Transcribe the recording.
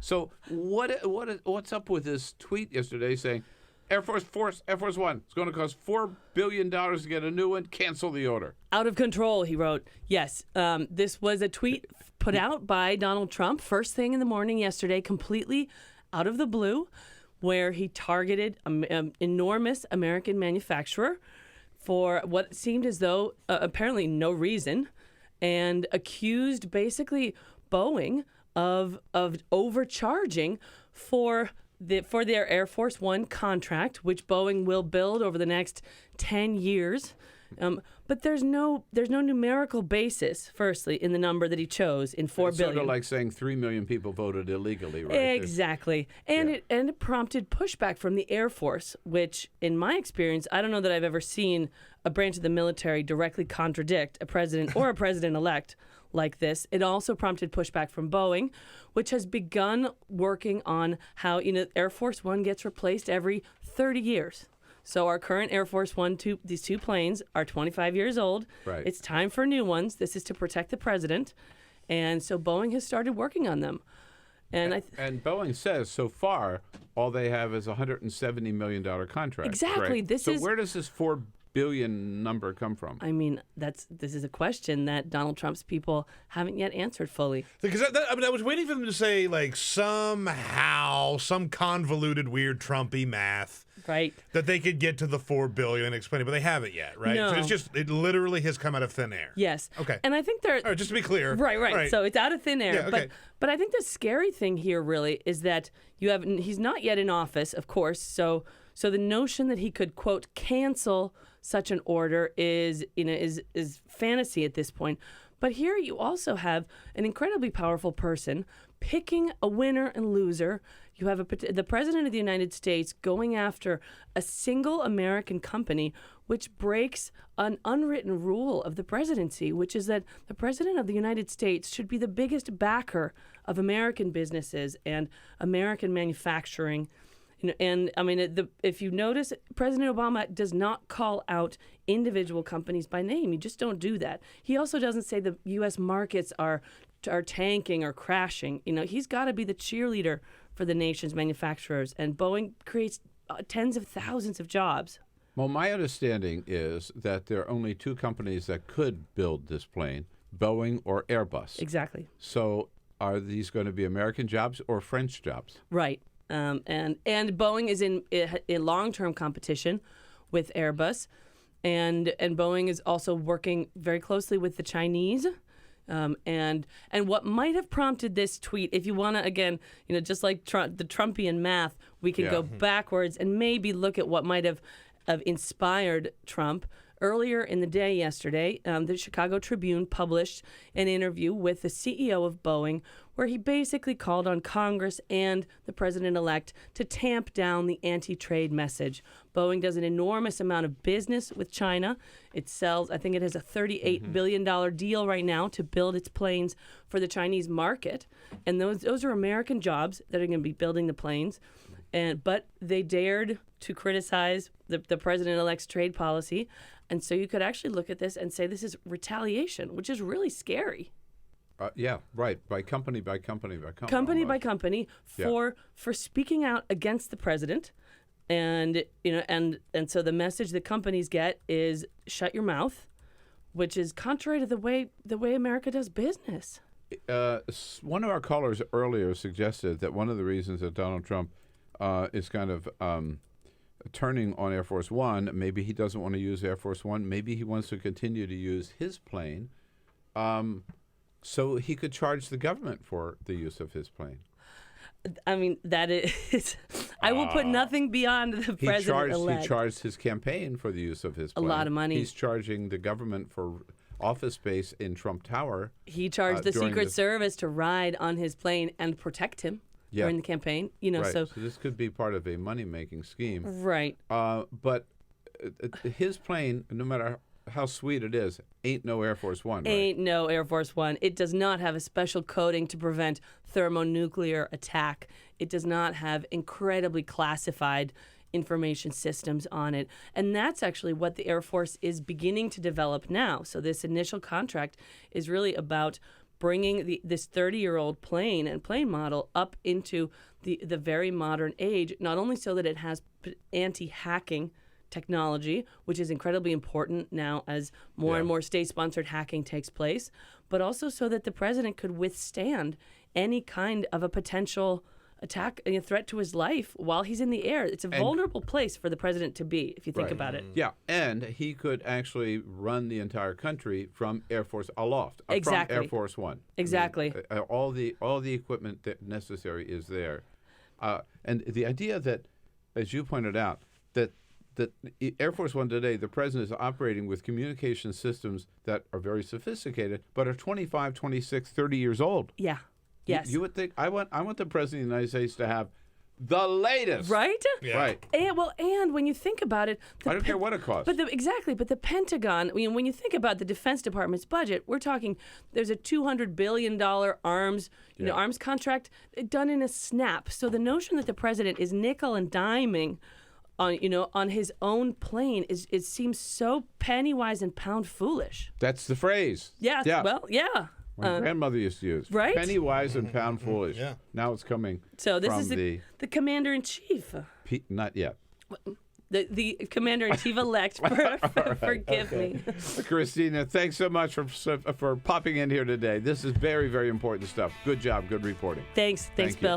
So what's up with this tweet yesterday saying Air Force One, it's going to cost $4 billion to get a new one. Cancel the order. Out of control, he wrote. Yes, this was a tweet put out by Donald Trump first thing in the morning yesterday, completely out of the blue, where he targeted an enormous American manufacturer for what seemed as though apparently no reason, and accused basically Boeing of overcharging for their Air Force One contract, which Boeing will build over the next 10 years. But there's no numerical basis, firstly, in the number that he chose in $4 billion. It's sort of like saying 3 million people voted illegally, right? Exactly. And it prompted pushback from the Air Force, which, in my experience, I don't know that I've ever seen a branch of the military directly contradict a president or a president-elect like this. It also prompted pushback from Boeing, which has begun working on how Air Force One gets replaced every 30 years. So our current Air Force One, these two planes are 25 years old. Right. It's time for new ones. This is to protect the president. And so Boeing has started working on them. And Boeing says so far all they have is a $170 million contract. Exactly. Right? So where does this $4 billion number come from? I mean, this is a question that Donald Trump's people haven't yet answered fully. Because I was waiting for them to say, like, somehow, some convoluted, weird Trumpy math. Right. That they could get to the $4 billion and explain it, but they haven't yet, right? No. So it literally has come out of thin air. Yes. Okay. And I think they're... All right, just to be clear. Right. So it's out of thin air. Yeah, okay. But I think the scary thing here really is that he's not yet in office, of course, so the notion that he could, quote, cancel such an order is fantasy at this point. But here you also have an incredibly powerful person picking a winner and loser. You have the President of the United States going after a single American company, which breaks an unwritten rule of the presidency, which is that the President of the United States should be the biggest backer of American businesses and American manufacturing. And I mean, if you notice, President Obama does not call out individual companies by name. You just don't do that. He also doesn't say the U.S. markets are tanking or crashing. He's got to be the cheerleader for the nation's manufacturers. And Boeing creates tens of thousands of jobs. Well, my understanding is that there are only two companies that could build this plane, Boeing or Airbus. Exactly. So are these going to be American jobs or French jobs? Right. And Boeing is in long-term competition with Airbus, and Boeing is also working very closely with the Chinese. And what might have prompted this tweet, if you want to, again, just like the Trumpian math, we can go backwards and maybe look at what might have inspired Trump. Earlier in the day yesterday, the Chicago Tribune published an interview with the CEO of Boeing where he basically called on Congress and the president-elect to tamp down the anti-trade message. Boeing does an enormous amount of business with China. It sells, I think it has a $38 billion deal right now to build its planes for the Chinese market. And those are American jobs that are going to be building the planes. But they dared to criticize the president-elect's trade policy. And so you could actually look at this and say this is retaliation, which is really scary. Yeah, right. By company by company by company. Company by company for speaking out against the president. And so the message that companies get is shut your mouth, which is contrary to the way America does business. One of our callers earlier suggested that one of the reasons that Donald Trump is kind of turning on Air Force One, maybe he doesn't want to use Air Force One, maybe he wants to continue to use his plane, so he could charge the government for the use of his plane. I mean, that is... I will put nothing beyond the president-elect. He charged his campaign for the use of his plane. A lot of money. He's charging the government for office space in Trump Tower. He charged the Secret Service to ride on his plane and protect him during the campaign. Right. So this could be part of a money-making scheme. Right. But his plane, no matter how sweet it is, ain't no Air Force One, right? Ain't no Air Force One. It does not have a special coating to prevent thermonuclear attack. It does not have incredibly classified information systems on it. And that's actually what the Air Force is beginning to develop now. So this initial contract is really about bringing this 30-year-old plane and plane model up into the very modern age, not only so that it has anti-hacking technology, which is incredibly important now as more and more state-sponsored hacking takes place, but also so that the president could withstand any kind of a potential attack, a threat to his life while he's in the air. It's a vulnerable place for the president to be, if you think about it. Yeah, and he could actually run the entire country from Air Force aloft, Exactly. from Air Force One. Exactly. I mean, all the equipment that necessary is there, and the idea that, as you pointed out, that Air Force One today, the president is operating with communication systems that are very sophisticated, but are 25, 26, 30 years old. Yeah. Yes. You would think I want the president of the United States to have the latest. Right? Yeah. Right. And when you think about it, I don't care what it costs. But the Pentagon, when you think about the Defense Department's budget, we're talking there's a $200 billion arms contract done in a snap. So the notion that the president is nickel and diming on his own plane it seems so penny wise and pound foolish. That's the phrase. Yeah. Yeah. Well, yeah. My grandmother used to use. Right? Penny wise and pound foolish. Yeah. Now it's coming So this from is the commander in chief. not yet. The commander in chief elect. Forgive me. Christina, thanks so much for popping in here today. This is very, very important stuff. Good job. Good reporting. Thanks, Thank you. Bill.